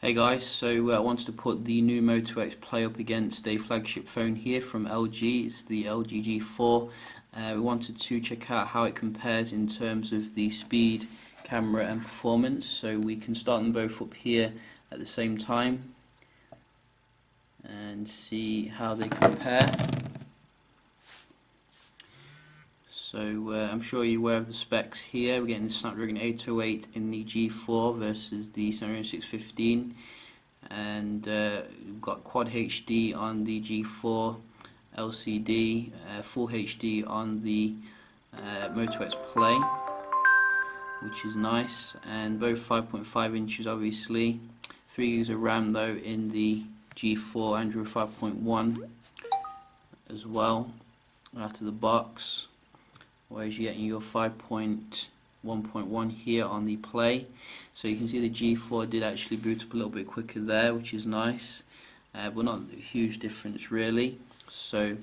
Hey guys, so I wanted to put the new Moto X Play up against a flagship phone here from LG. It's the LG G4. We wanted to check out how it compares in terms of the speed, camera and performance. So we can start them both up here at the same time and see how they compare. So I'm sure you're aware of the specs here. We're getting the Snapdragon 808 in the G4 versus the Snapdragon 615, and we've got Quad HD on the G4, LCD, Full HD on the Moto X Play, which is nice, and both 5.5 inches obviously. 3 GB of RAM though in the G4, Android 5.1 as well out of the box, whereas you're getting your 5.1.1 here on the Play. So you can see the G4 did actually boot up a little bit quicker there, which is nice, but not a huge difference really. So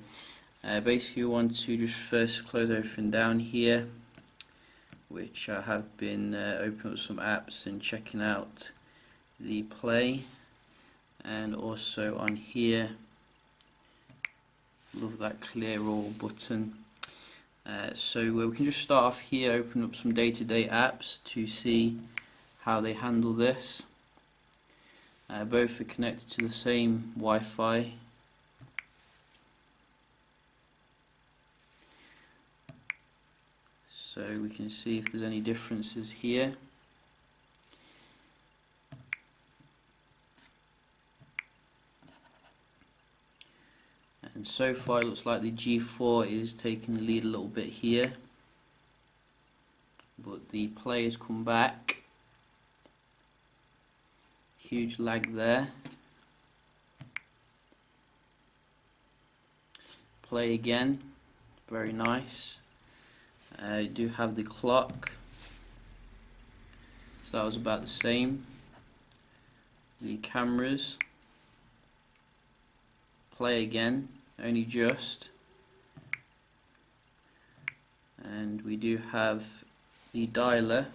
basically we want to just first close everything down here, which I have been opening up some apps and checking out the Play, and also on here, love that clear all button. So we can just start off here, open up some day-to-day apps to see how they handle this. Both are connected to the same Wi-Fi. So we can see if there's any differences here. And so far it looks like the G4 is taking the lead a little bit here, but the Play has come back. Huge lag there. Play again, very nice. You do have the clock, so that was about the same. The cameras, Play again, only just, and we do have the dialer.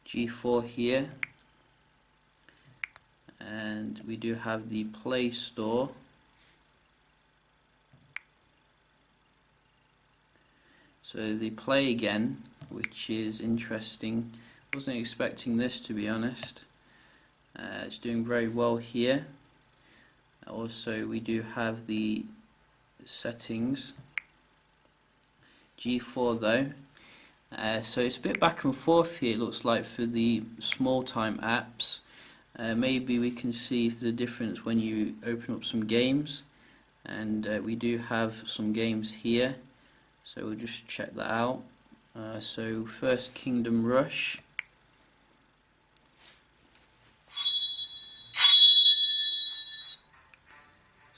G4 here, and we do have the Play Store. So the Play again, which is interesting. Wasn't expecting this, to be honest. It's doing very well here. Also we do have the settings. G4 though, so it's a bit back and forth here, it looks like, for the small time apps. Maybe we can see if there's a difference when you open up some games, and we do have some games here, so we'll just check that out. So first, Kingdom Rush.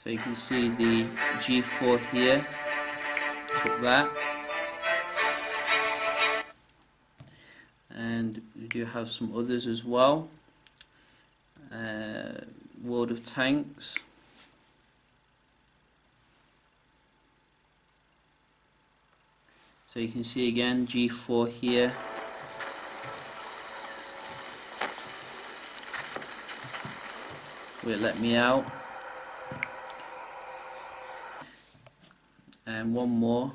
So you can see the G4 here took that, and we do have some others as well. World of Tanks. So you can see again G4 here. Will it let me out? And one more.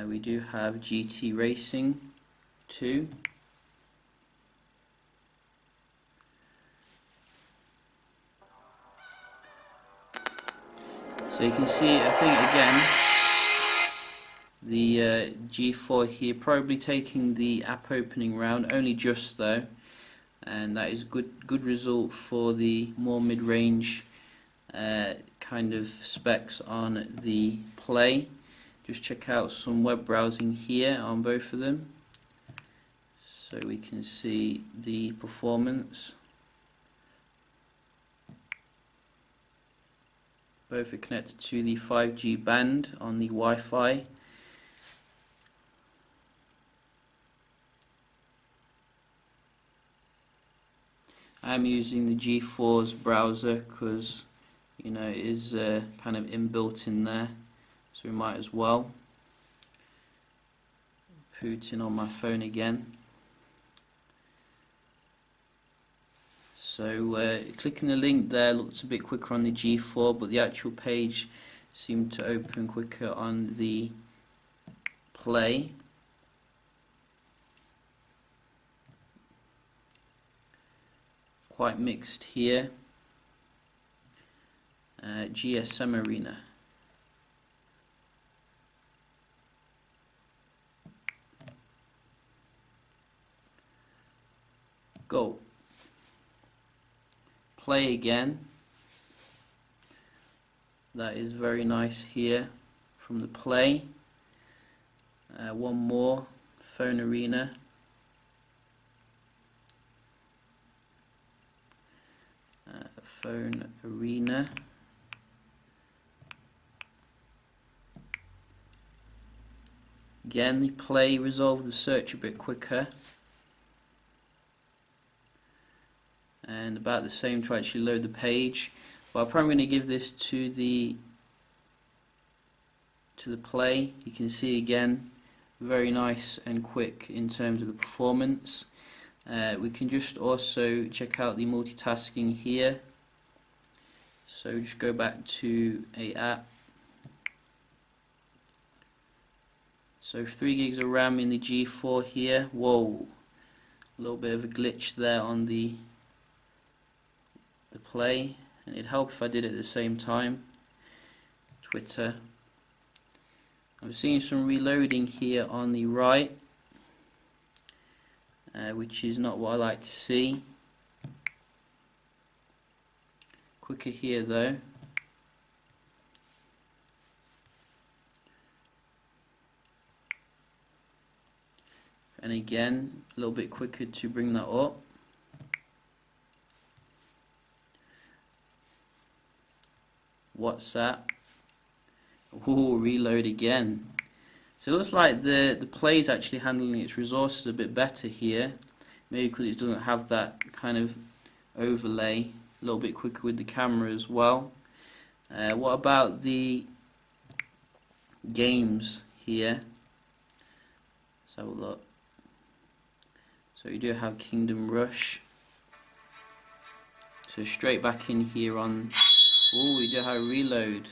We do have GT Racing 2. So you can see, I think again, the G4 here probably taking the app opening round, only just though, and that is good result for the more mid-range kind of specs on the Play. Just check out some web browsing here on both of them, so we can see the performance. Both are connected to the 5G band on the Wi-Fi. I'm using the G4's browser because, you know, it is kind of inbuilt in there, so we might as well. Putin on my phone again. So clicking the link there looks a bit quicker on the G4, but the actual page seemed to open quicker on the Play. Quite mixed here. GSM Arena. Go. Play again. That is very nice here from the Play. One more, Phone Arena. Phone Arena. Again, the Play resolved the search a bit quicker, and about the same to actually load the page. But I'm probably going to give this to the Play. You can see again, very nice and quick in terms of the performance. We can just also check out the multitasking here. So just go back to a app. So 3 gigs of RAM in the G4 here. Whoa, a little bit of a glitch there on the Play, and it'd help if I did it at the same time. Twitter. I'm seeing some reloading here on the right, which is not what I like to see. Quicker here though. And again, a little bit quicker to bring that up. WhatsApp. Ooh, reload again. So it looks like the Play is actually handling its resources a bit better here. Maybe because it doesn't have that kind of overlay. A little bit quicker with the camera as well. What about the games here? Let's have a look. So you do have Kingdom Rush. So straight back in here on. Oh, we do have reload.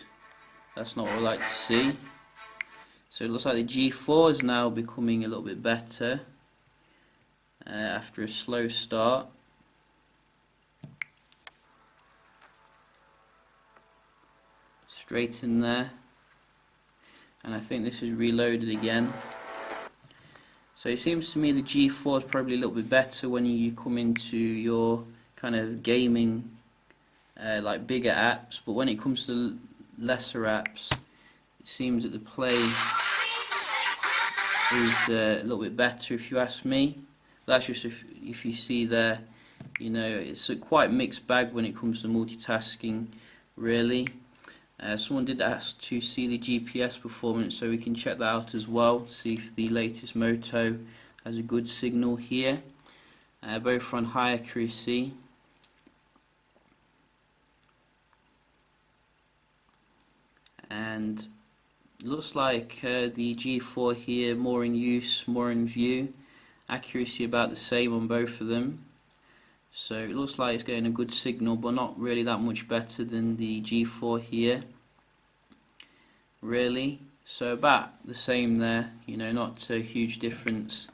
That's not what I like to see. So it looks like the G4 is now becoming a little bit better after a slow start. Straight in there, and I think this is reloaded again. So it seems to me the G4 is probably a little bit better when you come into your kind of gaming like bigger apps, but when it comes to lesser apps, it seems that the Play is a little bit better, if you ask me. That's just if you see there, you know, it's a quite mixed bag when it comes to multitasking, really. Someone did ask to see the GPS performance, so we can check that out as well, see if the latest Moto has a good signal here. Both on high accuracy. And it looks like the G4 here more in use, more in view. Accuracy about the same on both of them. So it looks like it's getting a good signal, but not really that much better than the G4 here, really. So about the same there, you know, not a huge difference,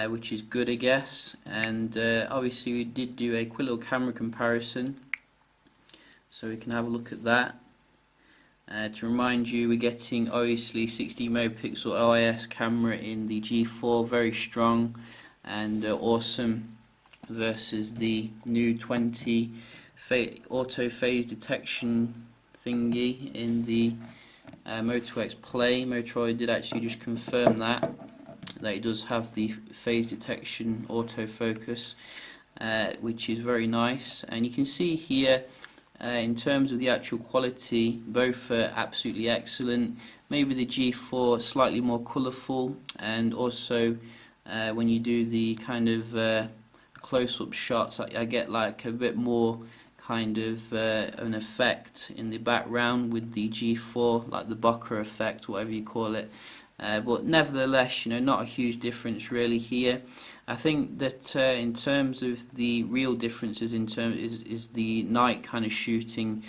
which is good, I guess. And obviously we did do a quick little camera comparison, so we can have a look at that. To remind you, we're getting obviously 16 megapixel OIS camera in the G4, very strong and awesome, versus the new 20 auto phase detection thingy in the Moto X Play. Motorola did actually just confirm that it does have the phase detection autofocus, which is very nice. And you can see here in terms of the actual quality, both are absolutely excellent. Maybe the G4 slightly more colourful, and also when you do the kind of close-up shots, I get like a bit more kind of an effect in the background with the G4, like the bokeh effect, whatever you call it. but nevertheless, not a huge difference really here. I think that in terms of the real differences is the night kind of shooting,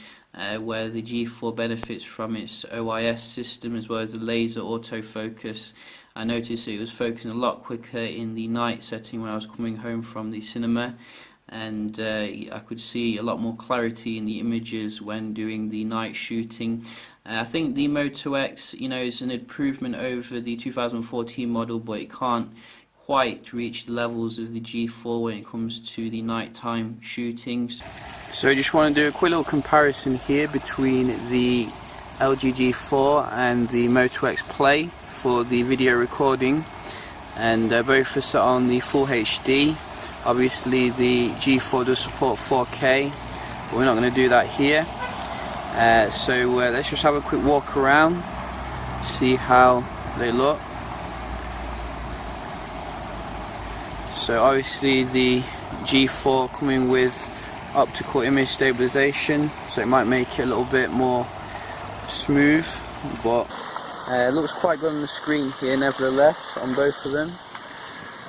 where the G4 benefits from its OIS system as well as the laser autofocus. I noticed it was focusing a lot quicker in the night setting when I was coming home from the cinema, and I could see a lot more clarity in the images when doing the night shooting. I think the Moto X, is an improvement over the 2014 model, but it can't quite reach the levels of the G4 when it comes to the nighttime shootings. So I just want to do a quick little comparison here between the LG G4 and the Moto X Play for the video recording, and both are set on the full HD. Obviously the G4 does support 4K, but we're not going to do that here. So let's just have a quick walk around, see how they look. So obviously the G4 coming with optical image stabilization, so it might make it a little bit more smooth, but it looks quite good on the screen here nevertheless on both of them.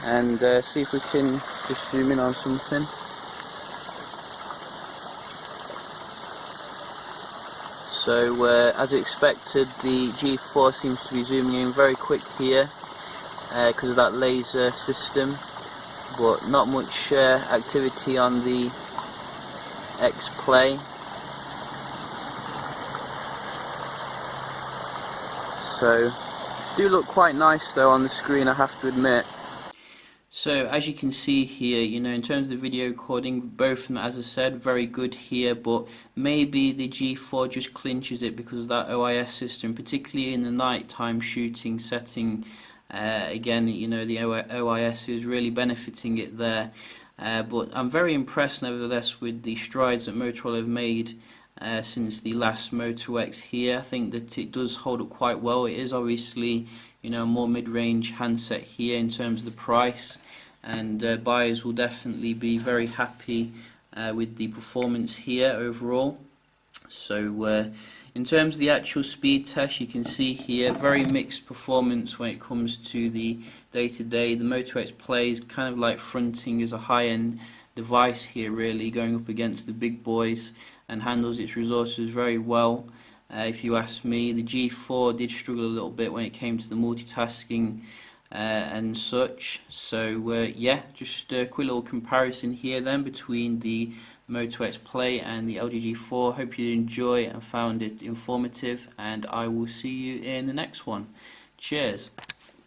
And see if we can just zoom in on something. So as expected, the G4 seems to be zooming in very quick here because of that laser system, but not much activity on the X Play. So do look quite nice though on the screen, I have to admit. So as you can see here, in terms of the video recording, both of them, as I said, very good here, but maybe the G4 just clinches it because of that OIS system, particularly in the nighttime shooting setting. Again, the OIS is really benefiting it there. But I'm very impressed nevertheless with the strides that Motorola have made since the last Moto X here. I think that it does hold up quite well. It is obviously a more mid-range handset here in terms of the price, and buyers will definitely be very happy with the performance here overall. So in terms of the actual speed test, you can see here very mixed performance when it comes to the day-to-day. The Moto X Play is kind of like fronting as a high-end device here, really going up against the big boys, and handles its resources very well. If you ask me, the G4 did struggle a little bit when it came to the multitasking and such. So yeah, just a quick little comparison here then between the Moto X Play and the LG G4. Hope you enjoy and found it informative, and I will see you in the next one. Cheers.